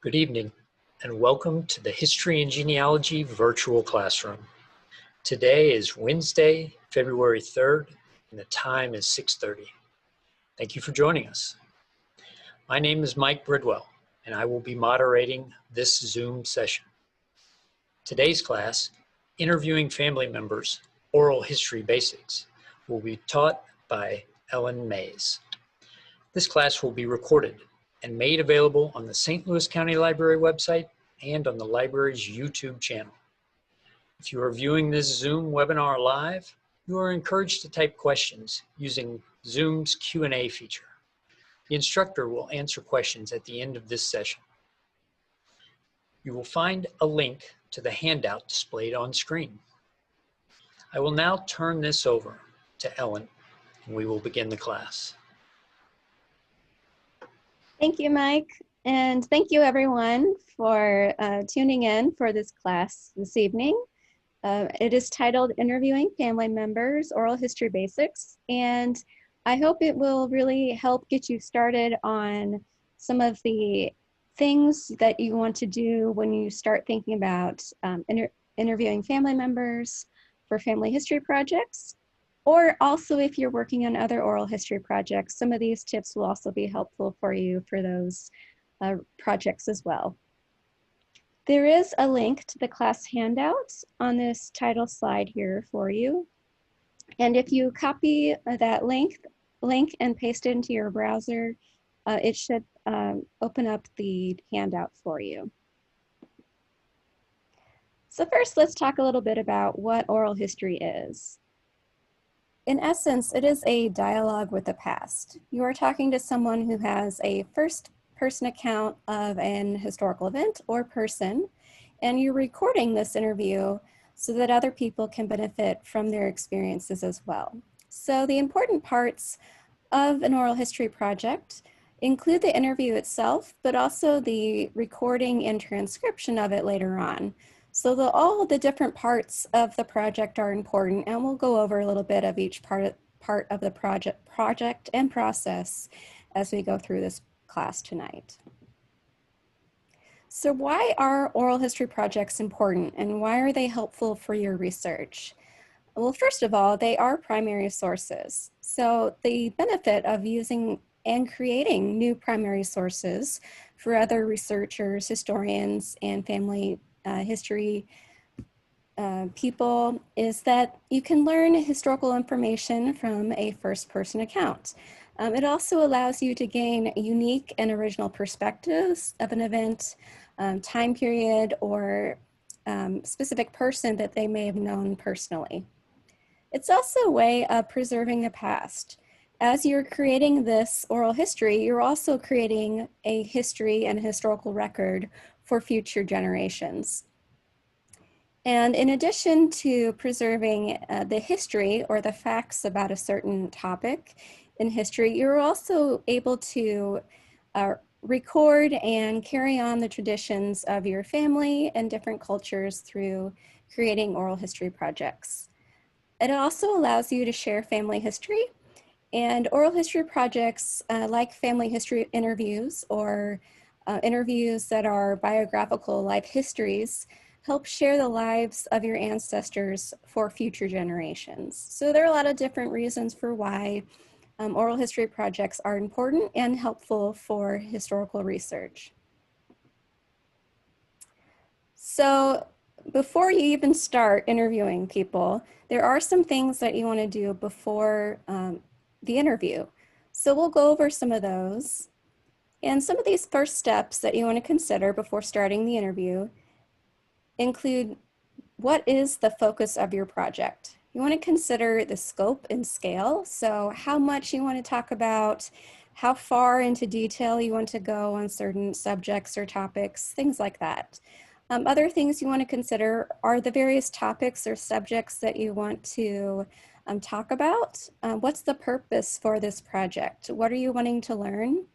Good evening, and welcome to the History and Genealogy Virtual Classroom. Today is Wednesday, February 3rd, and the time is 6:30. Thank you for joining us. My name is Mike Bridwell, and I will be moderating this Zoom session. Today's class, Interviewing Family Members, Oral History Basics, will be taught by Ellen Mays. This class will be recorded and made available on the St. Louis County Library website and on the library's YouTube channel. If you are viewing this Zoom webinar live, you are encouraged to type questions using Zoom's Q&A feature. The instructor will answer questions at the end of this session. You will find a link to the handout displayed on screen. I will now turn this over to Ellen, and we will begin the class. Thank you, Mike, and thank you everyone for tuning in for this class this evening. It is titled Interviewing Family Members, Oral History Basics, and I hope it will really help get you started on some of the things that you want to do when you start thinking about interviewing family members for family history projects. Or also if you're working on other oral history projects, some of these tips will also be helpful for you for those projects as well. There is a link to the class handout on this title slide here for you. And if you copy that link and paste it into your browser, it should open up the handout for you. So first, let's talk a little bit about what oral history is. In essence, it is a dialogue with the past. You are talking to someone who has a first-person account of an historical event or person, and you're recording this interview so that other people can benefit from their experiences as well. So the important parts of an oral history project include the interview itself, but also the recording and transcription of it later on. So all the different parts of the project are important, and we'll go over a little bit of each part of the project and process as we go through this class tonight. So why are oral history projects important, and why are they helpful for your research? Well, first of all, they are primary sources. So the benefit of using and creating new primary sources for other researchers, historians, and family history people is that you can learn historical information from a first-person account. It also allows you to gain unique and original perspectives of an event, time period, or specific person that they may have known personally. It's also a way of preserving the past. As you're creating this oral history, you're also creating a history and historical record for future generations. And in addition to preserving the history or the facts about a certain topic in history, you're also able to record and carry on the traditions of your family and different cultures through creating oral history projects. It also allows you to share family history, and oral history projects like family history interviews or interviews that are biographical life histories help share the lives of your ancestors for future generations. So there are a lot of different reasons for why oral history projects are important and helpful for historical research. So before you even start interviewing people, there are some things that you want to do before the interview. So we'll go over some of those. And some of these first steps that you want to consider before starting the interview include what is the focus of your project. You want to consider the scope and scale. So how much you want to talk about, how far into detail you want to go on certain subjects or topics, things like that. Other things you want to consider are the various topics or subjects that you want to talk about. What's the purpose for this project? What are you wanting to learn?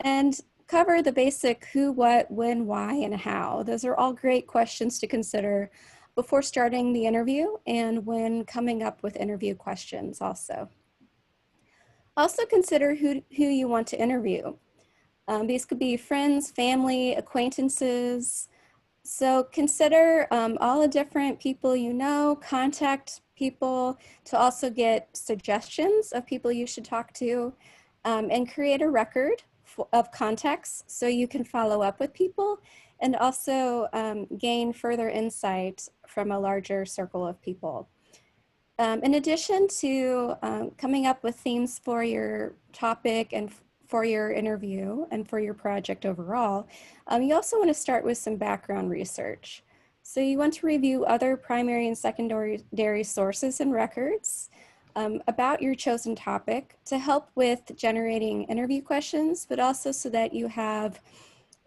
And cover the basic who, what, when, why, and how. Those are all great questions to consider before starting the interview and when coming up with interview questions also. Also consider who you want to interview. These could be friends, family, acquaintances. So consider all the different people you know, contact people to also get suggestions of people you should talk to, and create a record of contacts so you can follow up with people and also gain further insight from a larger circle of people. In addition to coming up with themes for your topic and for your interview and for your project overall, you also want to start with some background research. So you want to review other primary and secondary sources and records about your chosen topic to help with generating interview questions, but also so that you have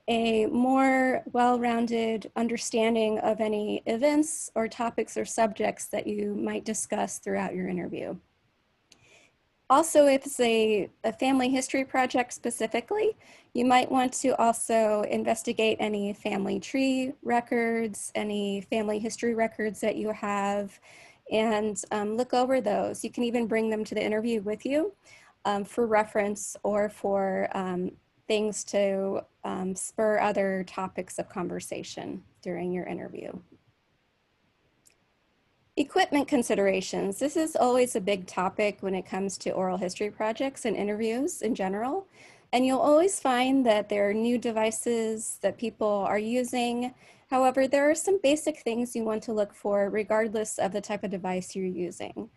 a more well-rounded understanding of any events or topics or subjects that you might discuss throughout your interview. Also, if it's a family history project specifically, you might want to also investigate any family tree records, any family history records that you have, and look over those. You can even bring them to the interview with you for reference or for things to spur other topics of conversation during your interview. Equipment considerations. This is always a big topic when it comes to oral history projects and interviews in general. And you'll always find that there are new devices that people are using. However, there are some basic things you want to look for regardless of the type of device you're using.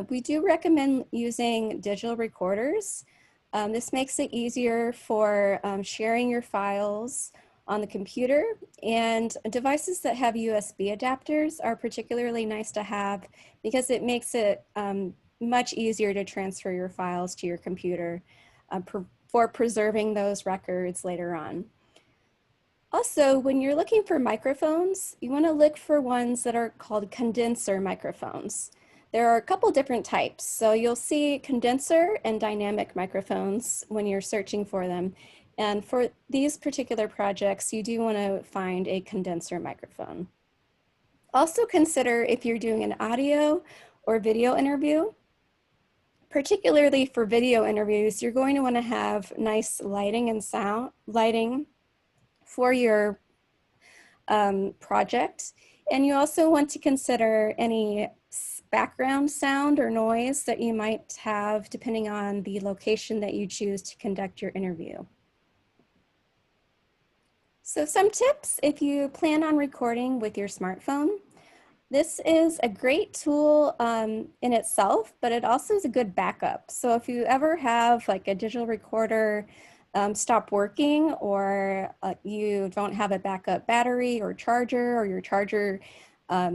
We do recommend using digital recorders. This makes it easier for sharing your files on the computer, and devices that have USB adapters are particularly nice to have because it makes it much easier to transfer your files to your computer for preserving those records later on. Also, when you're looking for microphones, you want to look for ones that are called condenser microphones. There are a couple different types. So you'll see condenser and dynamic microphones when you're searching for them. And for these particular projects, you do want to find a condenser microphone. Also consider if you're doing an audio or video interview. Particularly for video interviews, you're going to want to have nice lighting and sound lighting for your project. And you also want to consider any background sound or noise that you might have depending on the location that you choose to conduct your interview. So some tips if you plan on recording with your smartphone. This is a great tool in itself, but it also is a good backup. So if you ever have like a digital recorder stop working, or you don't have a backup battery or charger, or your charger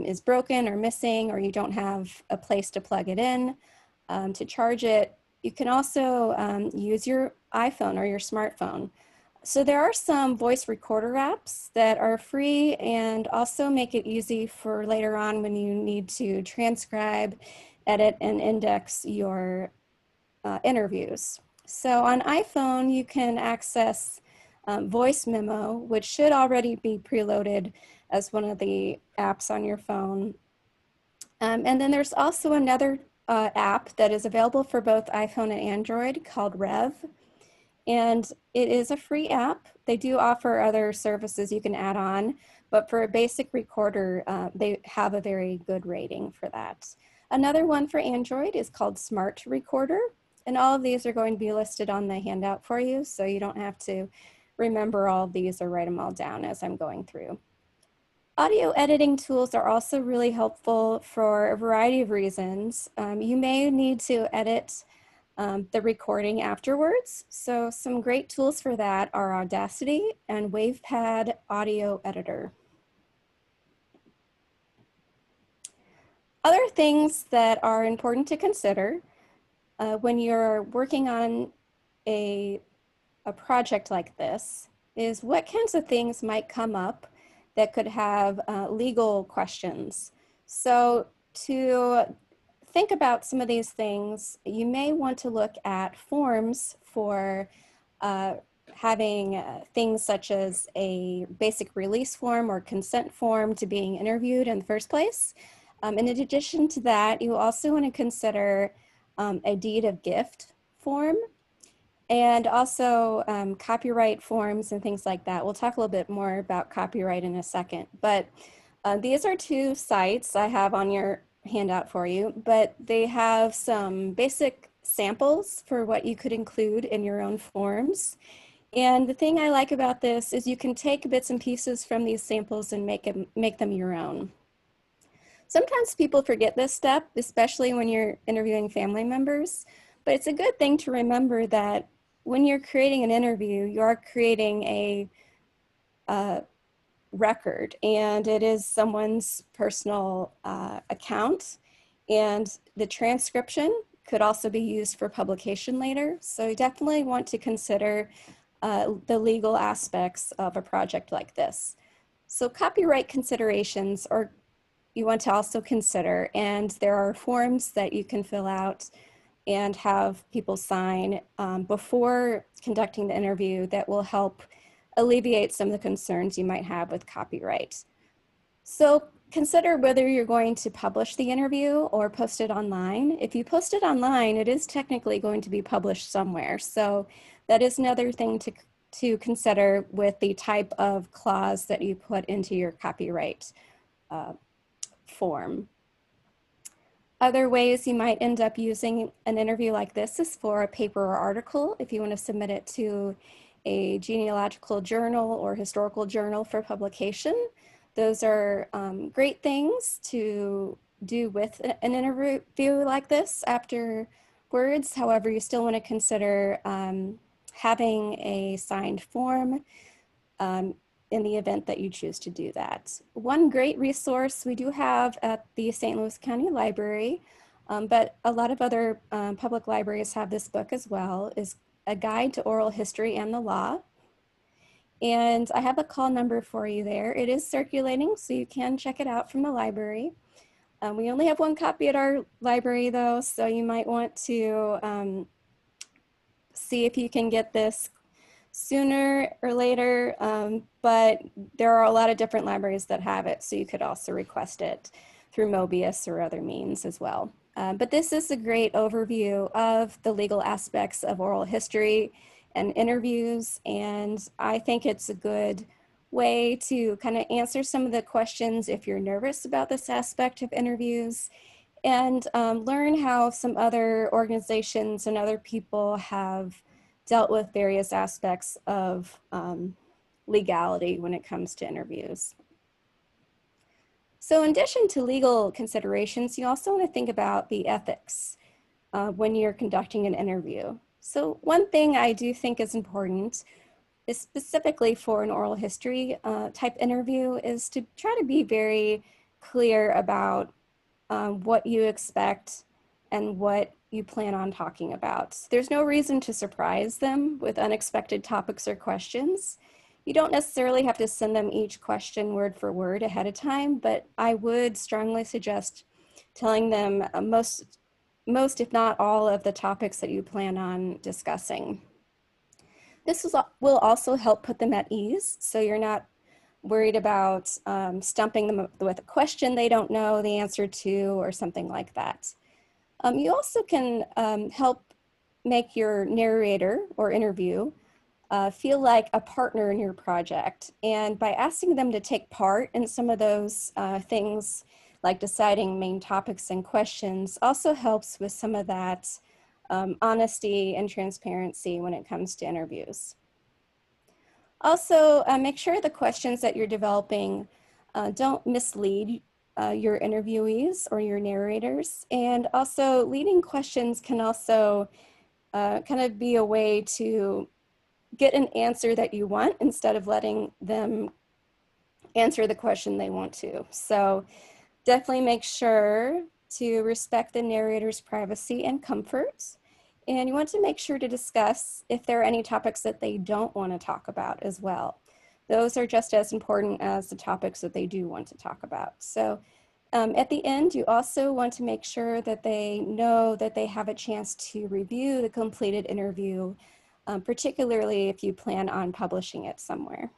is broken or missing, or you don't have a place to plug it in to charge it, you can also use your iPhone or your smartphone. So there are some voice recorder apps that are free and also make it easy for later on when you need to transcribe, edit, and index your interviews. So on iPhone, you can access Voice Memo, which should already be preloaded as one of the apps on your phone. And then there's also another app that is available for both iPhone and Android called Rev. And it is a free app. They do offer other services you can add on, but for a basic recorder, they have a very good rating for that. Another one for Android is called Smart Recorder, and all of these are going to be listed on the handout for you, so you don't have to remember all of these or write them all down as I'm going through. Audio editing tools are also really helpful for a variety of reasons. You may need to edit the recording afterwards. So some great tools for that are Audacity and WavePad Audio Editor. Other things that are important to consider when you're working on a project like this is what kinds of things might come up that could have legal questions. So to think about some of these things, you may want to look at forms for having things such as a basic release form or consent form to being interviewed in the first place. In addition to that, you also want to consider a deed of gift form. And also copyright forms and things like that. We'll talk a little bit more about copyright in a second, but these are two sites I have on your handout for you, but they have some basic samples for what you could include in your own forms. And the thing I like about this is you can take bits and pieces from these samples and make them your own. Sometimes people forget this step, especially when you're interviewing family members, but it's a good thing to remember that when you're creating an interview, you are creating a record, and it is someone's personal account, and the transcription could also be used for publication later. So you definitely want to consider the legal aspects of a project like this. So copyright considerations are you want to also consider, and there are forms that you can fill out and have people sign before conducting the interview that will help alleviate some of the concerns you might have with copyright. So consider whether you're going to publish the interview or post it online. If you post it online, it is technically going to be published somewhere. So that is another thing to consider with the type of clause that you put into your copyright form. Other ways you might end up using an interview like this is for a paper or article if you want to submit it to a genealogical journal or historical journal for publication. Those are great things to do with an interview like this afterwards. However, you still want to consider having a signed form in the event that you choose to do that. One great resource we do have at the St. Louis County Library, but a lot of other public libraries have this book as well, is A Guide to Oral History and the Law. And I have a call number for you there. It is circulating, so you can check it out from the library. We only have one copy at our library though, so you might want to see if you can get this sooner or later, but there are a lot of different libraries that have it, so you could also request it through Mobius or other means as well. But this is a great overview of the legal aspects of oral history and interviews, and I think it's a good way to kind of answer some of the questions if you're nervous about this aspect of interviews, and learn how some other organizations and other people have dealt with various aspects of legality when it comes to interviews. So in addition to legal considerations, you also want to think about the ethics when you're conducting an interview. So one thing I do think is important is specifically for an oral history type interview is to try to be very clear about what you expect and what you plan on talking about. There's no reason to surprise them with unexpected topics or questions. You don't necessarily have to send them each question word for word ahead of time, but I would strongly suggest telling them most if not all of the topics that you plan on discussing. This will also help put them at ease, so you're not worried about stumping them with a question they don't know the answer to or something like that. You also can help make your narrator or interview feel like a partner in your project. And by asking them to take part in some of those things like deciding main topics and questions also helps with some of that honesty and transparency when it comes to interviews. Also, make sure the questions that you're developing don't mislead your interviewees or your narrators. And also, leading questions can also kind of be a way to get an answer that you want instead of letting them answer the question they want to. So definitely make sure to respect the narrator's privacy and comfort. And you want to make sure to discuss if there are any topics that they don't want to talk about as well. Those are just as important as the topics that they do want to talk about. So at the end, you also want to make sure that they know that they have a chance to review the completed interview, particularly if you plan on publishing it somewhere.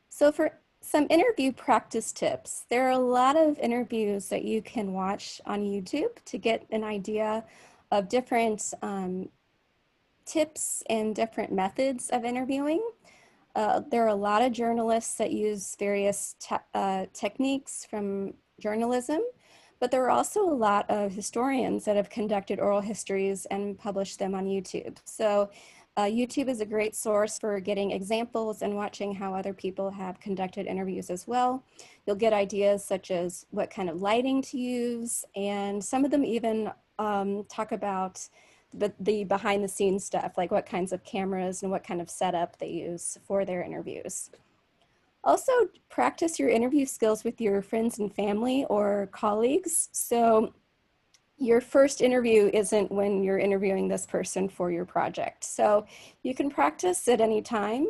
So for Some interview practice tips. There are a lot of interviews that you can watch on YouTube to get an idea of different tips and different methods of interviewing. There are a lot of journalists that use various techniques from journalism, but there are also a lot of historians that have conducted oral histories and published them on YouTube. So YouTube is a great source for getting examples and watching how other people have conducted interviews as well. You'll get ideas such as what kind of lighting to use, and some of them even talk about the behind the scenes stuff, like what kinds of cameras and what kind of setup they use for their interviews. Also, practice your interview skills with your friends and family or colleagues. So your first interview isn't when you're interviewing this person for your project. So you can practice at any time.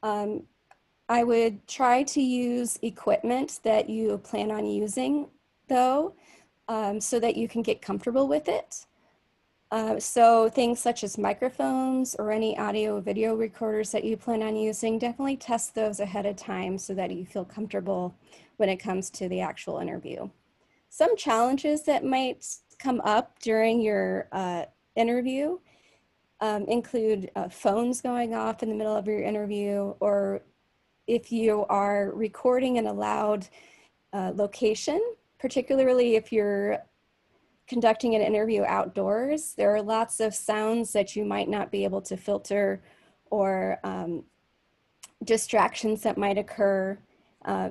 I would try to use equipment that you plan on using though, so that you can get comfortable with it. So things such as microphones or any audio or video recorders that you plan on using, definitely test those ahead of time so that you feel comfortable when it comes to the actual interview. Some challenges that might come up during your interview include phones going off in the middle of your interview, or if you are recording in a loud location, particularly if you're conducting an interview outdoors, there are lots of sounds that you might not be able to filter, or distractions that might occur.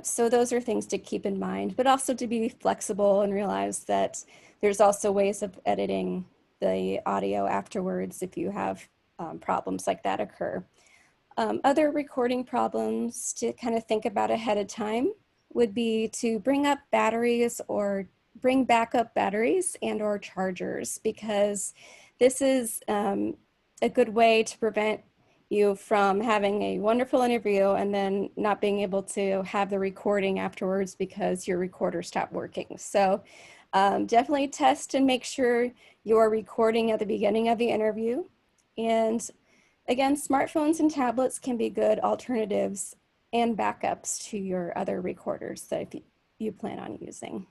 So those are things to keep in mind, but also to be flexible and realize that there's also ways of editing the audio afterwards if you have problems like that occur. Other recording problems to kind of think about ahead of time would be to bring up batteries or bring backup batteries and or chargers, because this is a good way to prevent you from having a wonderful interview and then not being able to have the recording afterwards because your recorder stopped working. So definitely test and make sure you're recording at the beginning of the interview. And again, smartphones and tablets can be good alternatives and backups to your other recorders that you plan on using.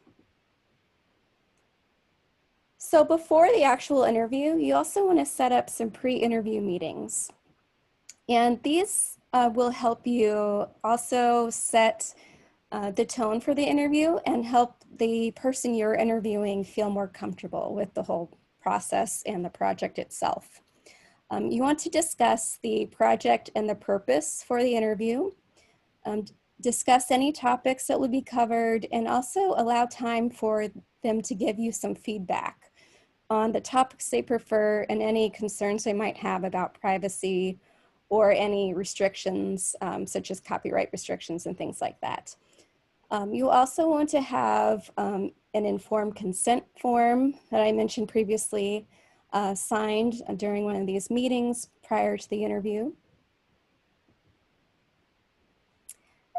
So before the actual interview, you also want to set up some pre-interview meetings. And these will help you also set the tone for the interview and help the person you're interviewing feel more comfortable with the whole process and the project itself. You want to discuss the project and the purpose for the interview, discuss any topics that will be covered, and also allow time for them to give you some feedback on the topics they prefer and any concerns they might have about privacy or any restrictions, such as copyright restrictions and things like that. You also want to have an informed consent form that I mentioned previously signed during one of these meetings prior to the interview.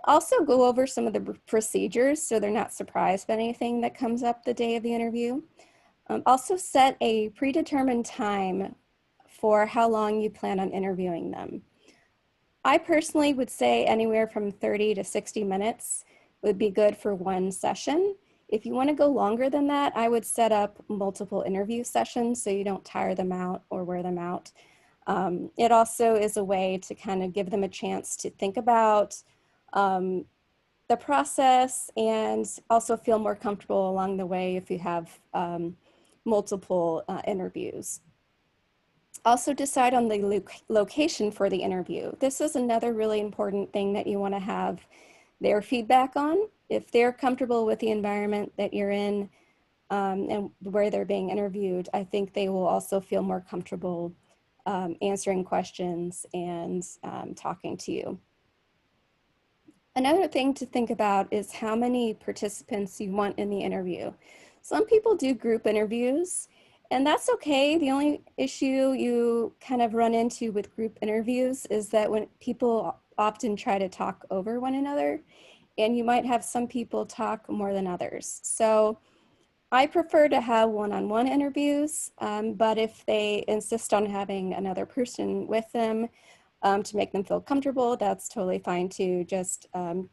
Also go over some of the procedures so they're not surprised by anything that comes up the day of the interview. Also set a predetermined time for how long you plan on interviewing them. I personally would say anywhere from 30 to 60 minutes would be good for one session. If you want to go longer than that, I would set up multiple interview sessions so you don't tire them out or wear them out. It also is a way to kind of give them a chance to think about the process and also feel more comfortable along the way if you have multiple interviews. Also decide on the location for the interview. This is another really important thing that you want to have their feedback on. If they're comfortable with the environment that you're in and where they're being interviewed, I think they will also feel more comfortable answering questions and talking to you. Another thing to think about is how many participants you want in the interview. Some people do group interviews, and that's okay. The only issue you kind of run into with group interviews is that when people often try to talk over one another, and you might have some people talk more than others. So I prefer to have one-on-one interviews, but if they insist on having another person with them, to make them feel comfortable, that's totally fine too. Just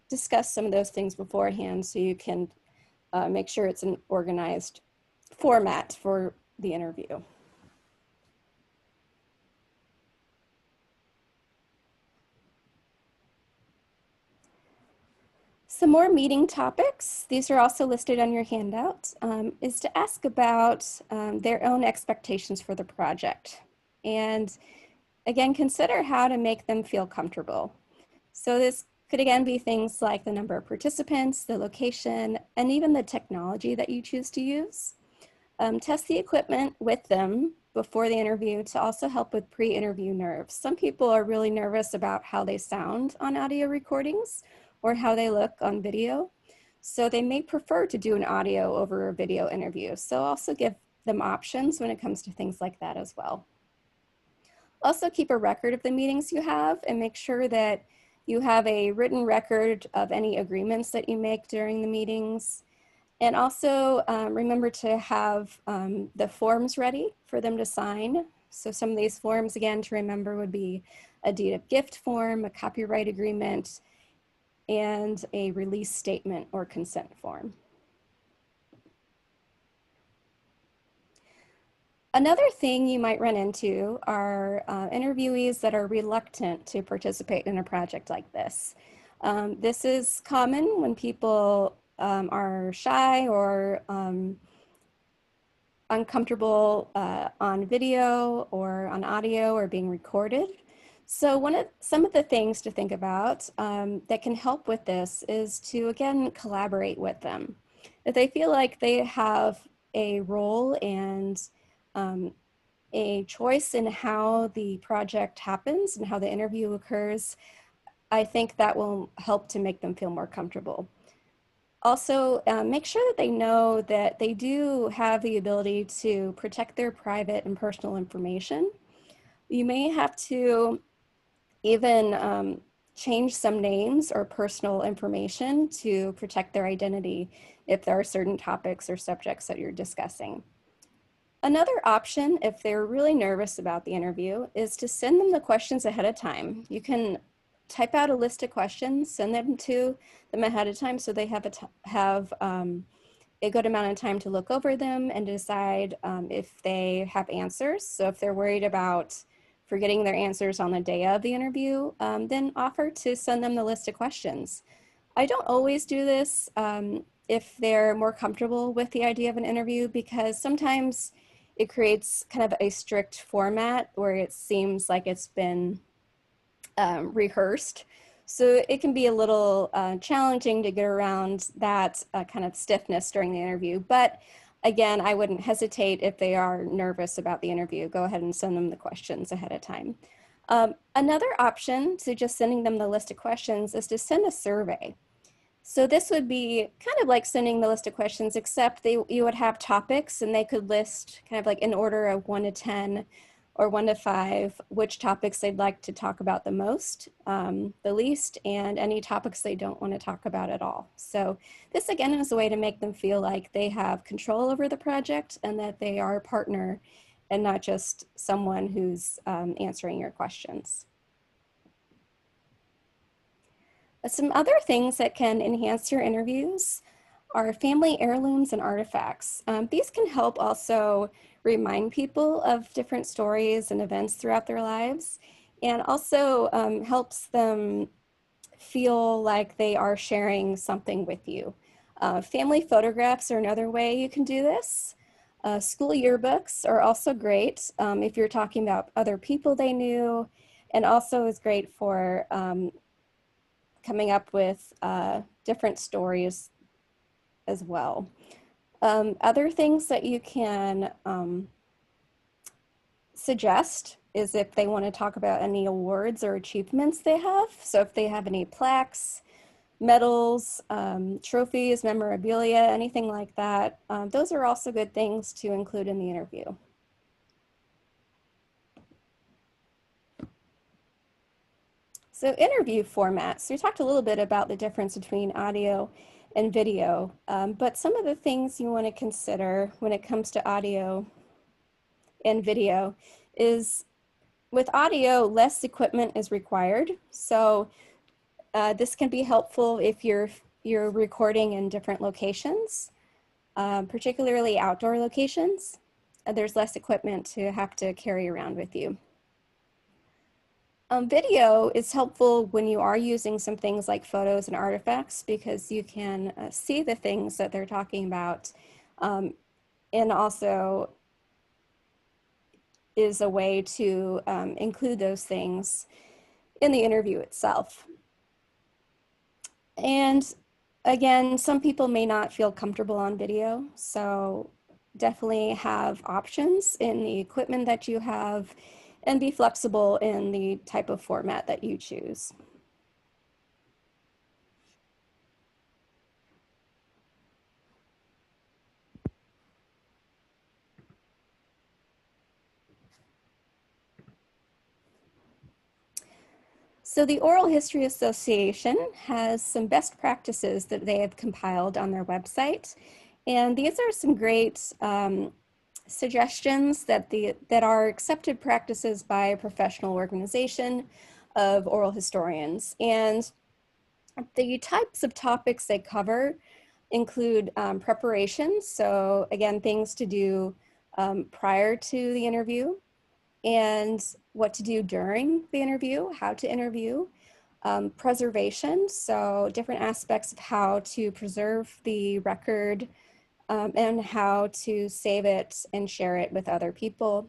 discuss some of those things beforehand so you can make sure it's an organized format for the interview. Some more meeting topics, these are also listed on your handout, is to ask about their own expectations for the project. And again, consider how to make them feel comfortable. So this could again be things like the number of participants, the location, and even the technology that you choose to use. Test the equipment with them before the interview to also help with pre-interview nerves. Some people are really nervous about how they sound on audio recordings or how they look on video. So they may prefer to do an audio over a video interview. So also give them options when it comes to things like that as well. Also keep a record of the meetings you have and make sure that you have a written record of any agreements that you make during the meetings. And also remember to have the forms ready for them to sign. So some of these forms, again, to remember would be a deed of gift form, a copyright agreement, and a release statement or consent form. Another thing you might run into are interviewees that are reluctant to participate in a project like this. This is common when people are shy or uncomfortable on video or on audio or being recorded. So some of the things to think about that can help with this is to, again, collaborate with them. If they feel like they have a role and a choice in how the project happens and how the interview occurs, I think that will help to make them feel more comfortable. Also, make sure that they know that they do have the ability to protect their private and personal information. You may have to even change some names or personal information to protect their identity if there are certain topics or subjects that you're discussing. Another option, if they're really nervous about the interview, is to send them the questions ahead of time. You can type out a list of questions, send them to them ahead of time so they have a good amount of time to look over them and decide if they have answers. So if they're worried about forgetting their answers on the day of the interview, then offer to send them the list of questions. I don't always do this if they're more comfortable with the idea of an interview, because sometimes it creates kind of a strict format where it seems like it's been rehearsed. So it can be a little challenging to get around that kind of stiffness during the interview. But again, I wouldn't hesitate if they are nervous about the interview. Go ahead and send them the questions ahead of time. Another option to just sending them the list of questions is to send a survey. So this would be kind of like sending the list of questions, except you would have topics and they could list kind of like in order of 1 to 10 or 1 to 5, which topics they'd like to talk about the most, the least, and any topics they don't want to talk about at all. So this again is a way to make them feel like they have control over the project and that they are a partner and not just someone who's answering your questions. Some other things that can enhance your interviews are family heirlooms and artifacts. These can help also remind people of different stories and events throughout their lives, and also helps them feel like they are sharing something with you. Family photographs are another way you can do this. School yearbooks are also great if you're talking about other people they knew, and also is great for coming up with different stories as well. Other things that you can suggest is if they want to talk about any awards or achievements they have. So if they have any plaques, medals, trophies, memorabilia, anything like that, those are also good things to include in the interview. So interview formats, we talked a little bit about the difference between audio and video, but some of the things you want to consider when it comes to audio and video is With audio, less equipment is required. So this can be helpful if you're recording in different locations, particularly outdoor locations. There's less equipment to have to carry around with you. Video is helpful when you are using some things like photos and artifacts, because you can see the things that they're talking about, and also is a way to include those things in the interview itself. And again, some people may not feel comfortable on video, so definitely have options in the equipment that you have and be flexible in the type of format that you choose. So the Oral History Association has some best practices that they have compiled on their website. And these are some great suggestions that are accepted practices by a professional organization of oral historians. And the types of topics they cover include preparation. So again, things to do prior to the interview, and what to do during the interview, how to interview, preservation, so different aspects of how to preserve the record and how to save it and share it with other people.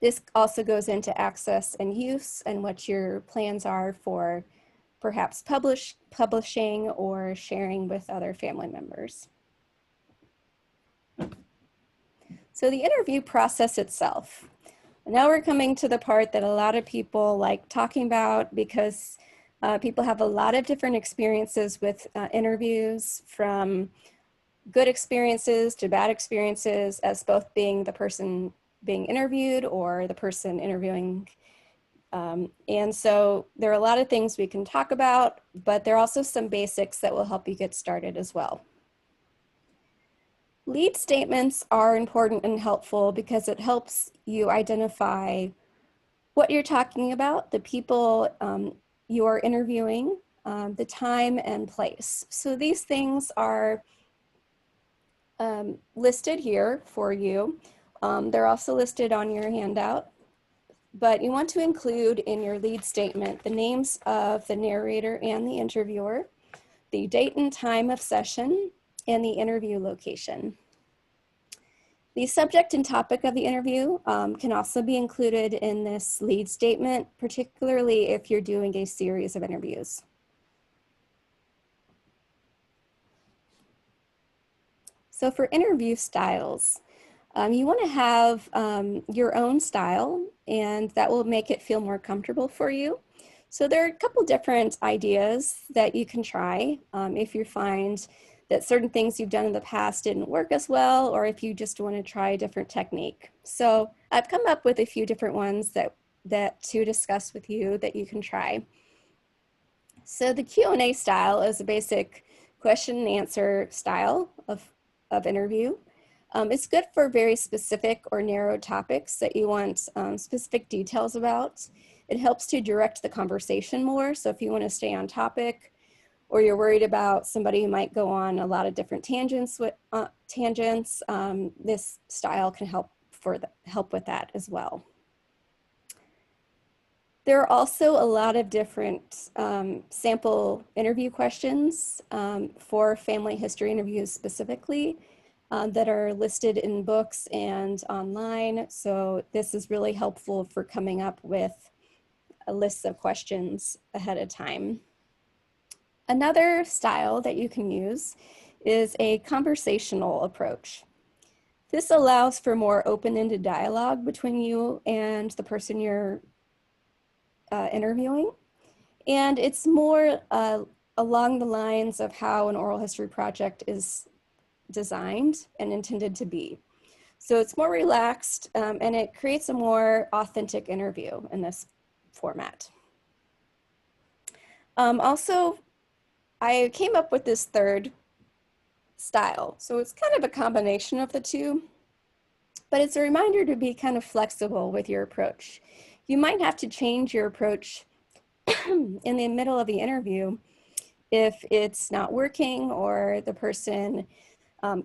This also goes into access and use and what your plans are for perhaps publishing or sharing with other family members. So the interview process itself. Now we're coming to the part that a lot of people like talking about, because people have a lot of different experiences with interviews, from good experiences to bad experiences, as both being the person being interviewed or the person interviewing. And so there are a lot of things we can talk about, but there are also some basics that will help you get started as well. Lead statements are important and helpful because it helps you identify what you're talking about, the people you are interviewing, the time and place. So these things are listed here for you. They're also listed on your handout, but you want to include in your lead statement the names of the narrator and the interviewer, the date and time of session, and the interview location. The subject and topic of the interview can also be included in this lead statement, particularly if you're doing a series of interviews. So for interview styles, you want to have your own style, and that will make it feel more comfortable for you. So there are a couple different ideas that you can try if you find that certain things you've done in the past didn't work as well, or if you just want to try a different technique. So I've come up with a few different ones that to discuss with you that you can try. So the Q&A style is a basic question and answer style of interview. It's good for very specific or narrow topics that you want specific details about. It helps to direct the conversation more. So if you want to stay on topic, or you're worried about somebody who might go on a lot of different tangents, this style can help with that as well. There are also a lot of different sample interview questions for family history interviews specifically that are listed in books and online. So this is really helpful for coming up with a list of questions ahead of time. Another style that you can use is a conversational approach. This allows for more open-ended dialogue between you and the person you're interviewing. And it's more along the lines of how an oral history project is designed and intended to be. So it's more relaxed and it creates a more authentic interview in this format. Also, I came up with this third style. So it's kind of a combination of the two, But it's a reminder to be kind of flexible with your approach. You might have to change your approach in the middle of the interview if it's not working or the person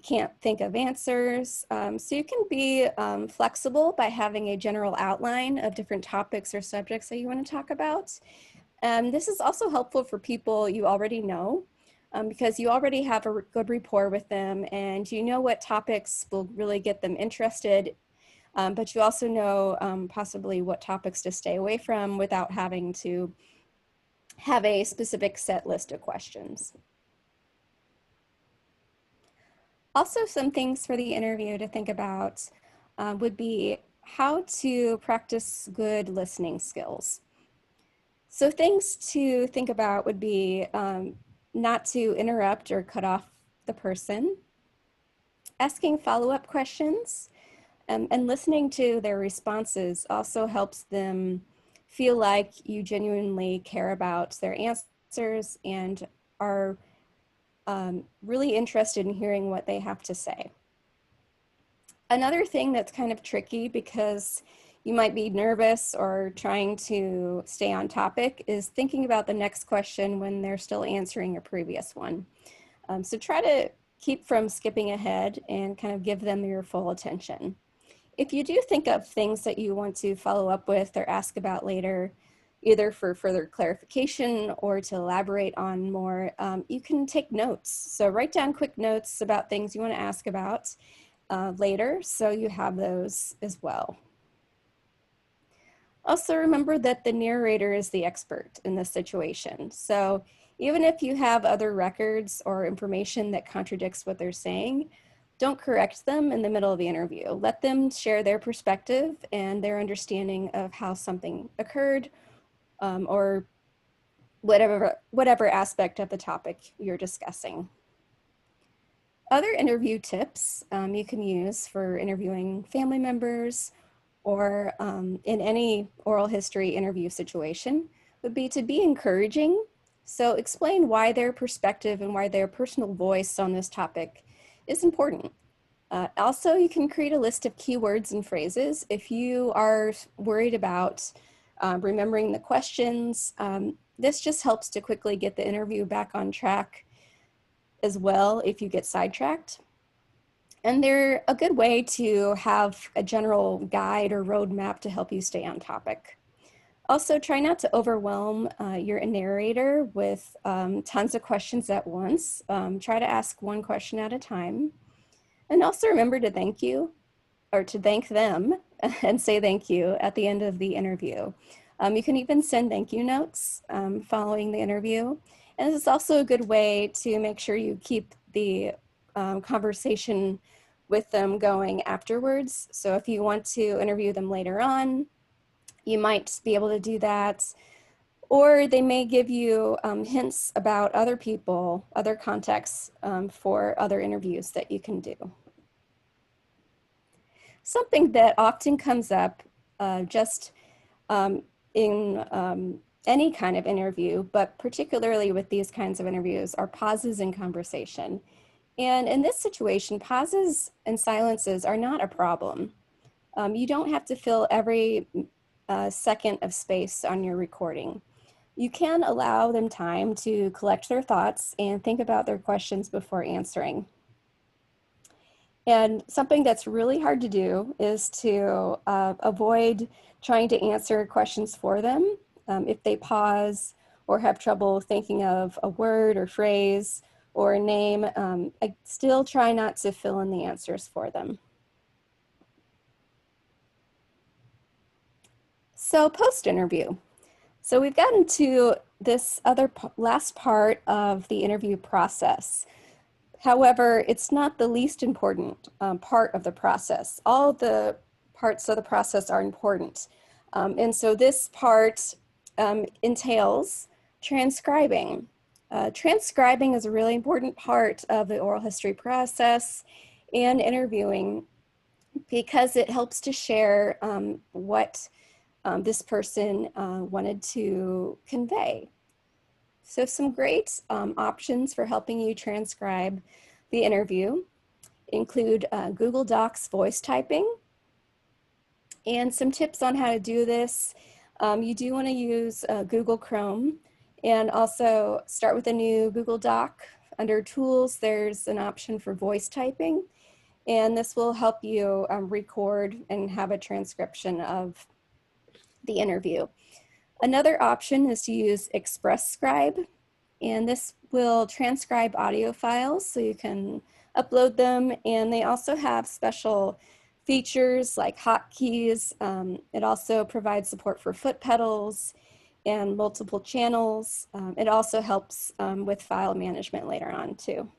can't think of answers. So you can be flexible by having a general outline of different topics or subjects that you want to talk about. This is also helpful for people you already know because you already have a good rapport with them and you know what topics will really get them interested, but you also know possibly what topics to stay away from without having to have a specific set list of questions. Also, some things for the interview to think about would be how to practice good listening skills. So things to think about would be not to interrupt or cut off the person, asking follow-up questions, and listening to their responses also helps them feel like you genuinely care about their answers and are really interested in hearing what they have to say. Another thing that's kind of tricky because you might be nervous or trying to stay on topic is thinking about the next question when they're still answering a previous one. So try to keep from skipping ahead and kind of give them your full attention. If you do think of things that you want to follow up with or ask about later, either for further clarification or to elaborate on more, you can take notes. So write down quick notes about things you want to ask about later, so you have those as well. Also remember that the narrator is the expert in this situation. So even if you have other records or information that contradicts what they're saying, don't correct them in the middle of the interview. Let them share their perspective and their understanding of how something occurred or whatever aspect of the topic you're discussing. Other interview tips you can use for interviewing family members or in any oral history interview situation would be to be encouraging. So explain why their perspective and why their personal voice on this topic is important. Also, you can create a list of keywords and phrases if you are worried about remembering the questions. This just helps to quickly get the interview back on track as well if you get sidetracked. And they're a good way to have a general guide or roadmap to help you stay on topic. Also, try not to overwhelm your narrator with tons of questions at once. Try to ask one question at a time. And also remember to thank you, or to thank them and say thank you at the end of the interview. You can even send thank you notes following the interview. And this is also a good way to make sure you keep the conversation with them going afterwards. So if you want to interview them later on, you might be able to do that. Or they may give you hints about other people, other contexts for other interviews that you can do. Something that often comes up just in any kind of interview, but particularly with these kinds of interviews, are pauses in conversation. And in this situation, pauses and silences are not a problem. You don't have to fill every second of space on your recording. You can allow them time to collect their thoughts and think about their questions before answering. And something that's really hard to do is to avoid trying to answer questions for them. If they pause or have trouble thinking of a word or phrase or a name, I still try not to fill in the answers for them. So post-interview. So we've gotten to this other last part of the interview process. However, it's not the least important part of the process. All the parts of the process are important. And so this part entails transcribing. Transcribing is a really important part of the oral history process and interviewing because it helps to share what this person wanted to convey. So some great options for helping you transcribe the interview include Google Docs voice typing. And some tips on how to do this. You do want to use Google Chrome, and also start with a new Google Doc. Under Tools, there's an option for voice typing, and this will help you record and have a transcription of the interview. Another option is to use ExpressScribe, and this will transcribe audio files so you can upload them, and they also have special features like hotkeys. It also provides support for foot pedals and multiple channels. It also helps with file management later on too.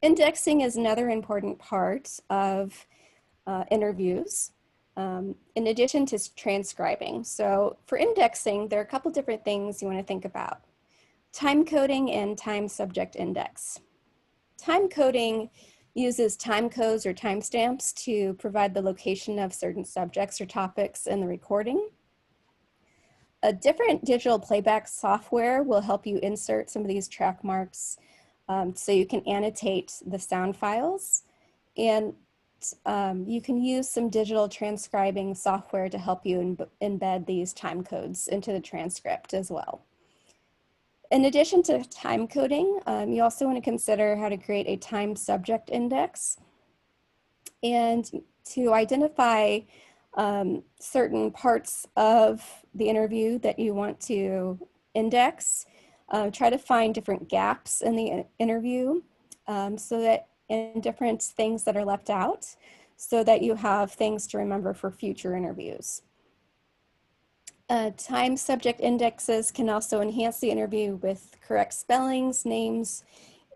Indexing is another important part of interviews, in addition to transcribing. So for indexing, there are a couple different things you want to think about. Time coding and time subject index. Time coding uses time codes or timestamps to provide the location of certain subjects or topics in the recording. A different digital playback software will help you insert some of these track marks so you can annotate the sound files. And you can use some digital transcribing software to help you embed these time codes into the transcript as well. In addition to time coding, you also want to consider how to create a time subject index and to identify certain parts of the interview that you want to index. Try to find different gaps in the interview so that and different things that are left out so that you have things to remember for future interviews. Time subject indexes can also enhance the interview with correct spellings, names,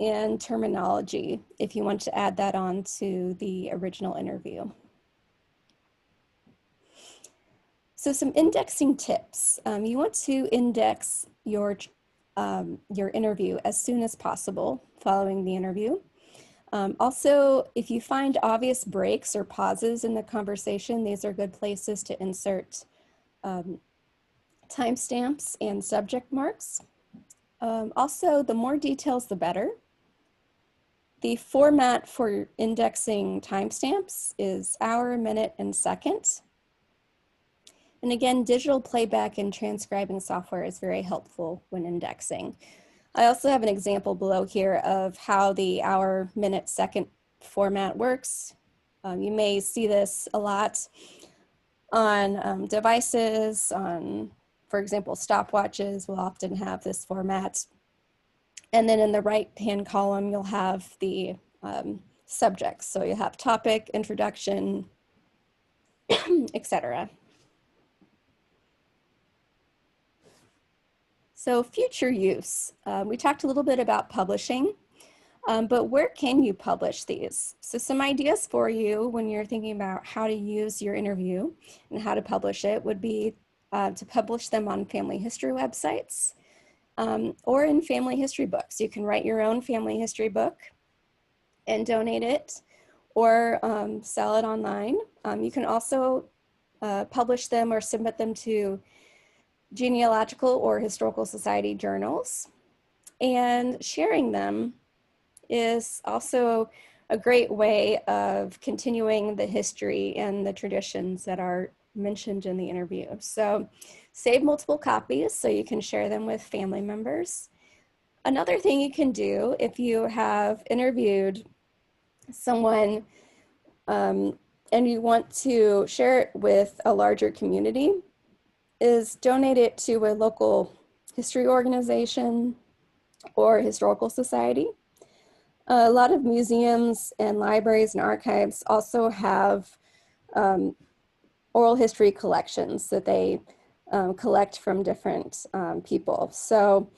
and terminology if you want to add that on to the original interview. So some indexing tips. You want to index your interview as soon as possible following the interview. Also, if you find obvious breaks or pauses in the conversation, these are good places to insert timestamps and subject marks. Also, the more details, the better. The format for indexing timestamps is hour, minute, and second. And again, digital playback and transcribing software is very helpful when indexing. I also have an example below here of how the hour, minute, second format works. You may see this a lot on devices, for example, stopwatches will often have this format. And then in the right-hand column, you'll have the subjects. So you have topic, introduction, etc. So future use. We talked a little bit about publishing, but where can you publish these? So some ideas for you when you're thinking about how to use your interview and how to publish it would be to publish them on family history websites or in family history books. You can write your own family history book and donate it or sell it online. You can also publish them or submit them to genealogical or historical society journals. And sharing them is also a great way of continuing the history and the traditions that are mentioned in the interview. So save multiple copies so you can share them with family members. Another thing you can do if you have interviewed someone and you want to share it with a larger community is donate it to a local history organization or historical society. A lot of museums and libraries and archives also have oral history collections that they collect from different people. So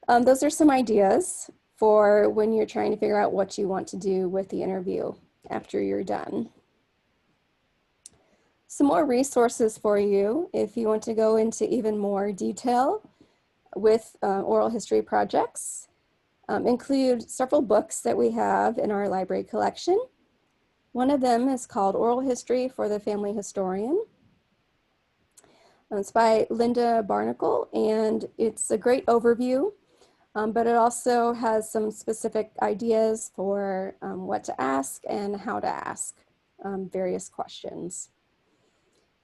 those are some ideas for when you're trying to figure out what you want to do with the interview after you're done. Some more resources for you if you want to go into even more detail with oral history projects. Include several books that we have in our library collection. One of them is called Oral History for the Family Historian. It's by Linda Barnacle, and it's a great overview, but it also has some specific ideas for what to ask and how to ask various questions.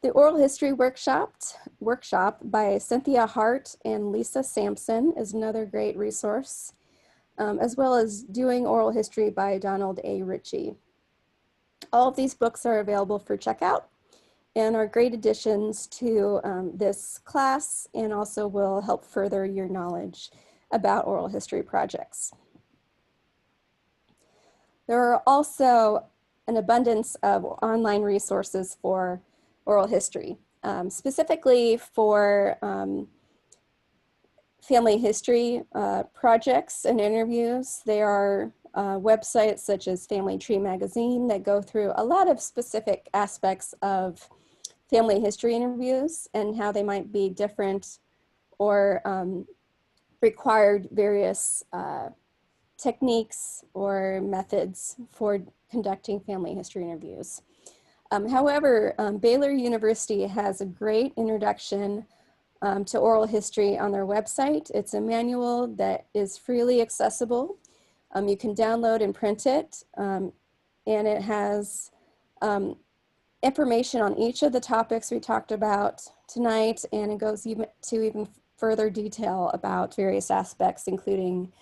The Oral History Workshop by Cynthia Hart and Lisa Sampson is another great resource, as well as Doing Oral History by Donald A. Ritchie. All of these books are available for checkout and are great additions to this class, and also will help further your knowledge about oral history projects. There are also an abundance of online resources for oral history, specifically for family history projects and interviews. There are websites such as Family Tree Magazine that go through a lot of specific aspects of family history interviews and how they might be different or required various techniques or methods for conducting family history interviews. However, Baylor University has a great introduction to oral history on their website. It's a manual that is freely accessible. You can download and print it, and it has information on each of the topics we talked about tonight, and it goes even further detail about various aspects, including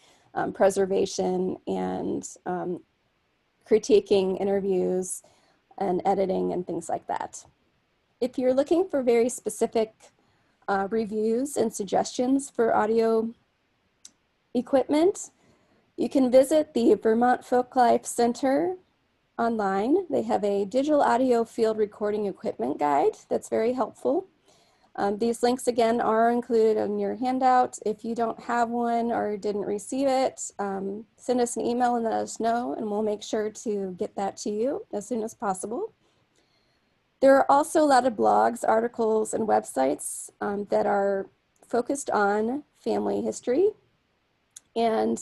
preservation and critiquing interviews and editing and things like that. If you're looking for very specific reviews and suggestions for audio equipment, you can visit the Vermont Folklife Center online. They have a digital audio field recording equipment guide that's very helpful. These links again are included in your handout. If you don't have one or didn't receive it, send us an email and let us know, and we'll make sure to get that to you as soon as possible. There are also a lot of blogs, articles, and websites that are focused on family history. And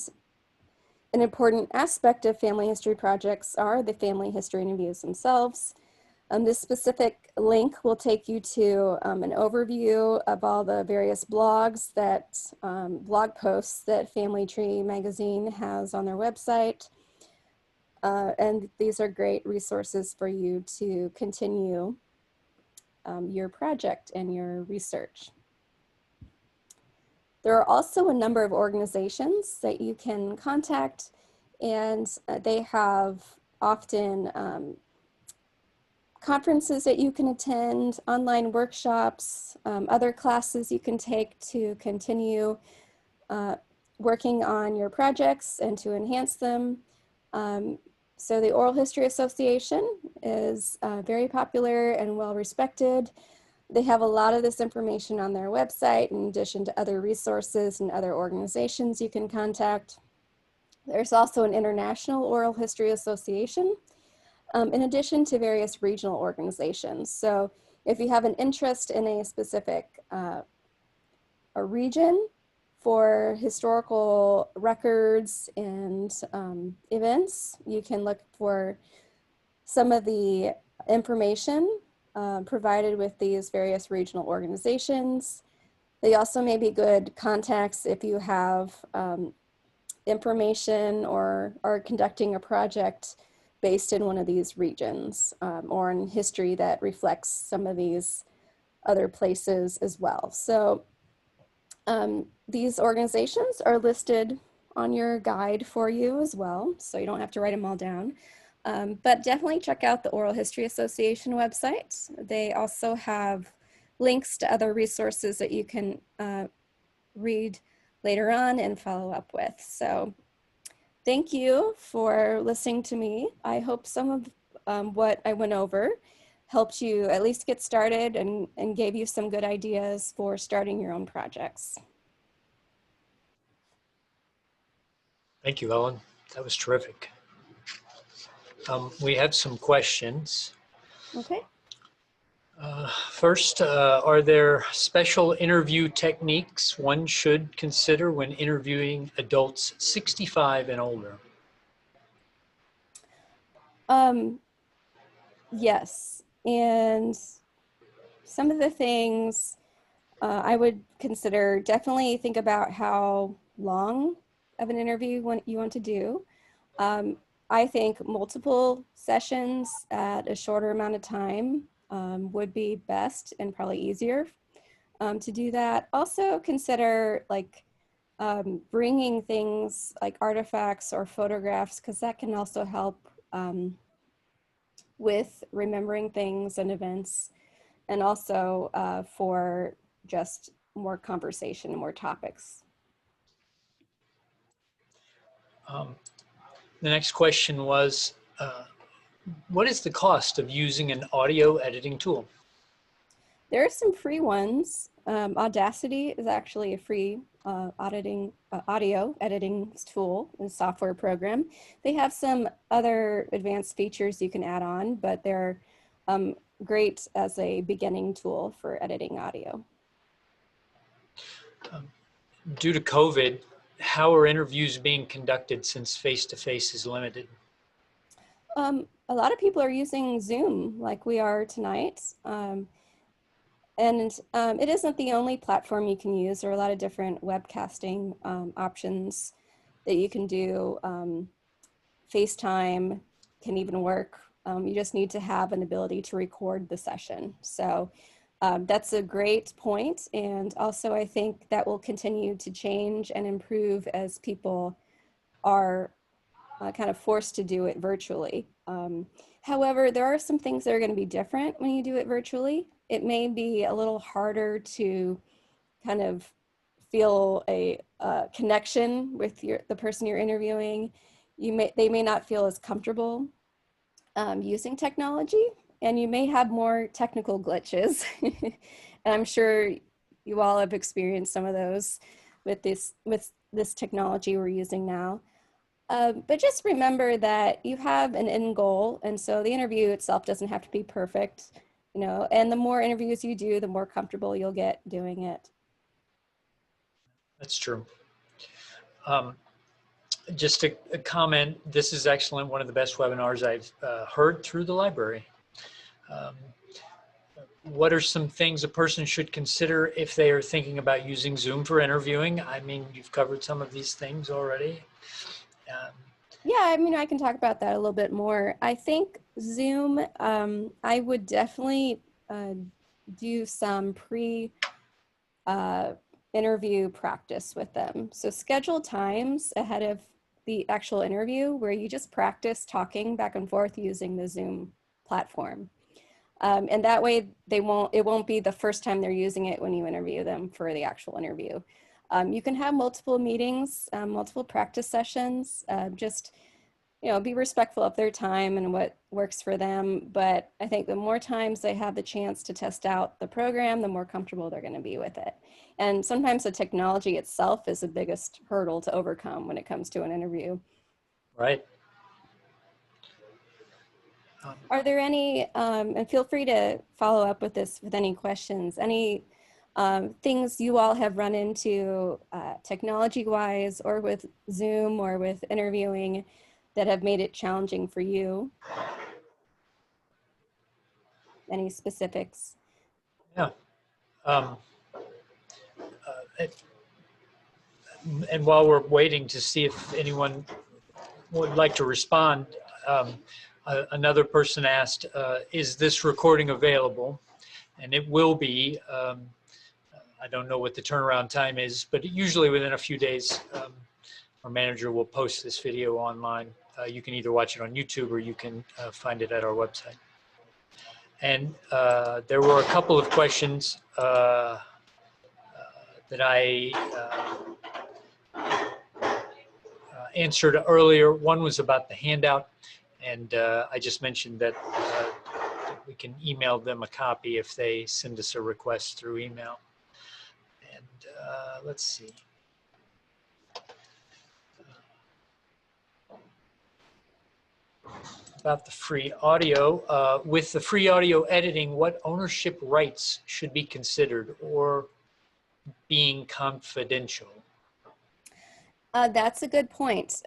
an important aspect of family history projects are the family history interviews themselves. This specific link will take you to an overview of all the various blogs that, blog posts that Family Tree Magazine has on their website. And these are great resources for you to continue your project and your research. There are also a number of organizations that you can contact, and they have often conferences that you can attend, online workshops, other classes you can take to continue working on your projects and to enhance them. So the Oral History Association is very popular and well respected. They have a lot of this information on their website, in addition to other resources and other organizations you can contact. There's also an International Oral History Association, in addition to various regional organizations. So if you have an interest in a specific a region for historical records and events, you can look for some of the information provided with these various regional organizations. They also may be good contacts if you have information or are conducting a project based in one of these regions or in history that reflects some of these other places as well. So these organizations are listed on your guide for you as well, so you don't have to write them all down. But definitely check out the Oral History Association website. They also have links to other resources that you can read later on and follow up with. So thank you for listening to me. I hope some of what I went over helped you at least get started and gave you some good ideas for starting your own projects. Thank you, Ellen. That was terrific. We have some questions. Okay. First, are there special interview techniques one should consider when interviewing adults 65 and older? Yes, and some of the things I would consider, definitely think about how long of an interview you want to do. I think multiple sessions at a shorter amount of time would be best and probably easier to do that. Also consider like bringing things like artifacts or photographs, because that can also help with remembering things and events, and also for just more conversation and more topics. The next question was, what is the cost of using an audio editing tool? There are some free ones. Audacity is actually a free audio editing tool and software program. They have some other advanced features you can add on, but they're great as a beginning tool for editing audio. Due to COVID, how are interviews being conducted since face-to-face is limited? A lot of people are using Zoom like we are tonight. And it isn't the only platform you can use. There are a lot of different webcasting options that you can do. FaceTime can even work. You just need to have an ability to record the session. So that's a great point. And also I think that will continue to change and improve as people are kind of forced to do it virtually. However, there are some things that are going to be different when you do it virtually. It may be a little harder to kind of feel a connection with the person you're interviewing. They may not feel as comfortable using technology, and you may have more technical glitches. And I'm sure you all have experienced some of those with this technology we're using now. But just remember that you have an end goal, and so the interview itself doesn't have to be perfect, you know, and the more interviews you do, the more comfortable you'll get doing it. That's true. Just a comment, this is excellent, one of the best webinars I've heard through the library. What are some things a person should consider if they are thinking about using Zoom for interviewing? I mean, you've covered some of these things already. Yeah, I mean, I can talk about that a little bit more. I think Zoom, I would definitely do some interview practice with them. So schedule times ahead of the actual interview where you just practice talking back and forth using the Zoom platform. And that way it won't be the first time they're using it when you interview them for the actual interview. You can have multiple meetings, multiple practice sessions, just, you know, be respectful of their time and what works for them. But I think the more times they have the chance to test out the program, the more comfortable they're going to be with it. And sometimes the technology itself is the biggest hurdle to overcome when it comes to an interview. Right. Are there any, and feel free to follow up with this with any questions, any things you all have run into technology-wise or with Zoom or with interviewing that have made it challenging for you? Any specifics? Yeah. And while we're waiting to see if anyone would like to respond, another person asked, is this recording available? And it will be. I don't know what the turnaround time is, but usually within a few days, our manager will post this video online. You can either watch it on YouTube or you can find it at our website. And there were a couple of questions that I answered earlier. One was about the handout, and I just mentioned that we can email them a copy if they send us a request through email. And let's see. About the free audio. With the free audio editing, what ownership rights should be considered or being confidential? That's a good point,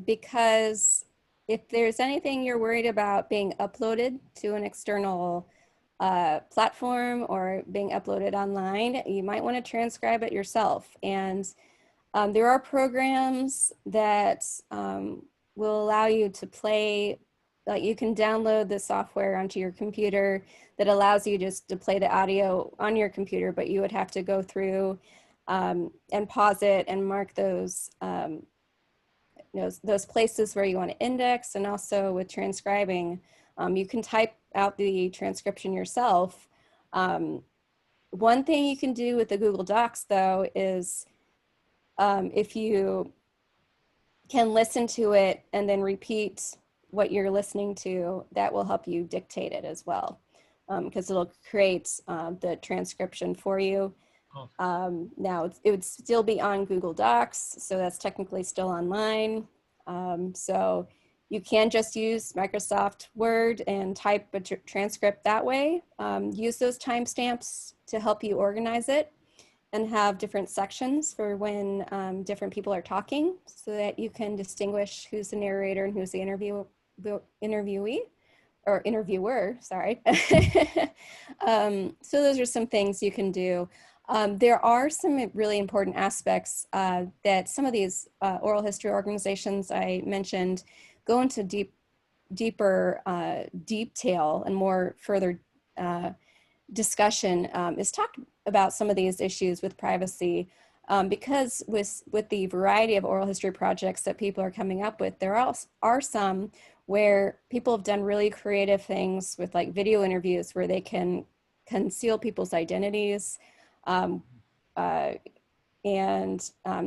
because if there's anything you're worried about being uploaded to an external platform or being uploaded online, you might want to transcribe it yourself. And there are programs that will allow you to play, like you can download the software onto your computer that allows you just to play the audio on your computer, but you would have to go through and pause it and mark those, those places where you want to index. And also with transcribing, you can type out the transcription yourself. One thing you can do with the Google Docs, though, is if you can listen to it and then repeat what you're listening to, that will help you dictate it as well, because it'll create the transcription for you. Now, it would still be on Google Docs, so that's technically still online. So you can just use Microsoft Word and type a transcript that way. Use those timestamps to help you organize it and have different sections for when different people are talking so that you can distinguish who's the narrator and who's the interviewee or interviewer, sorry. So those are some things you can do. There are some really important aspects that some of these oral history organizations I mentioned go into deeper detail and more further discussion is talk about some of these issues with privacy, because with the variety of oral history projects that people are coming up with, there are some where people have done really creative things with like video interviews where they can conceal people's identities and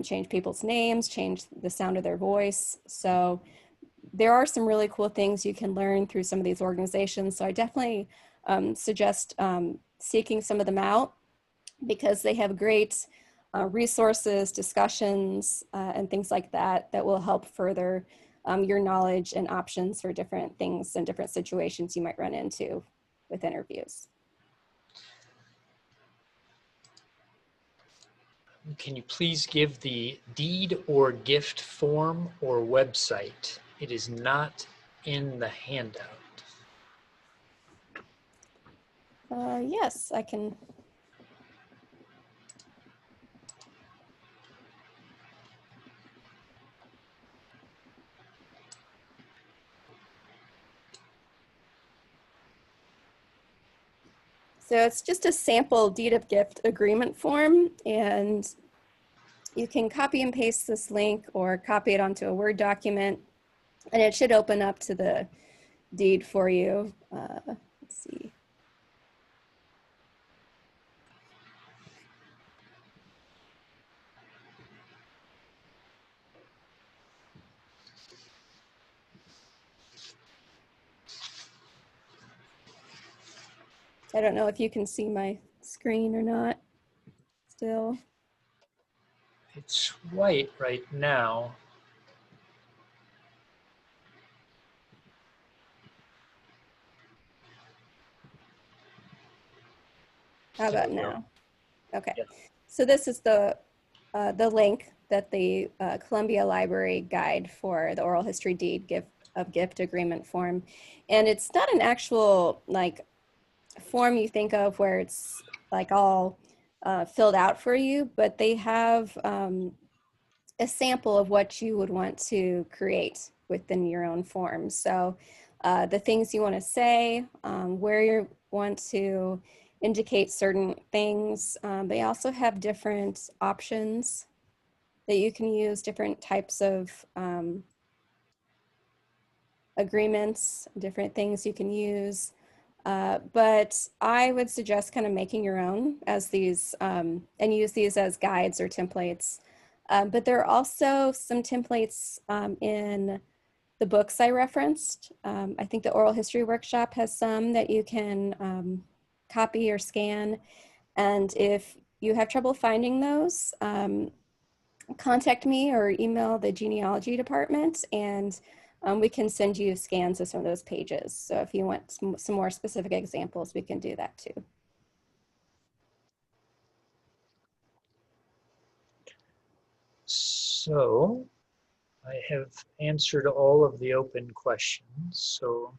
change people's names, change the sound of their voice. So there are some really cool things you can learn through some of these organizations. So I definitely suggest seeking some of them out because they have great resources, discussions, and things like that that will help further your knowledge and options for different things and different situations you might run into with interviews. Can you please give the deed or gift form or website? It is not in the handout. Yes, I can. So it's just a sample deed of gift agreement form, and you can copy and paste this link or copy it onto a Word document, and it should open up to the deed for you. Let's see. I don't know if you can see my screen or not still. It's white right now. How about now? Okay. Yep. So this is the link that the Columbia Library guide for the oral history deed gift agreement form. And it's not an actual like form you think of where it's like all filled out for you, but they have a sample of what you would want to create within your own form. So the things you want to say, where you want to indicate certain things. They also have different options that you can use, different types of agreements, different things you can use. But I would suggest kind of making your own as these and use these as guides or templates. But there are also some templates in the books I referenced. I think the Oral History Workshop has some that you can copy or scan. And if you have trouble finding those, contact me or email the genealogy department and we can send you scans of some of those pages. So if you want some more specific examples, we can do that too. So I have answered all of the open questions. So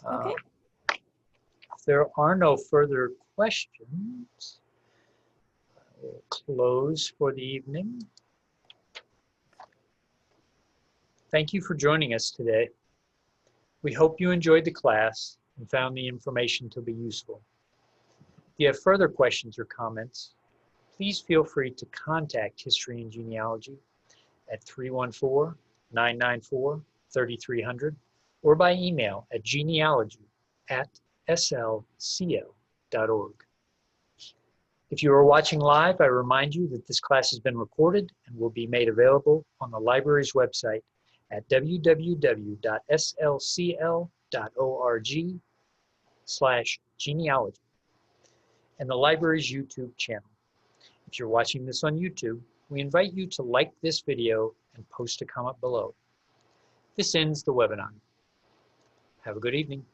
Okay. if there are no further questions, I will close for the evening. Thank you for joining us today. We hope you enjoyed the class and found the information to be useful. If you have further questions or comments, please feel free to contact History and Genealogy at 314-994-3300 or by email at genealogy@slco.org. If you are watching live, I remind you that this class has been recorded and will be made available on the library's website at www.slcl.org/genealogy and the library's YouTube channel. If you're watching this on YouTube, we invite you to like this video and post a comment below. This ends the webinar. Have a good evening.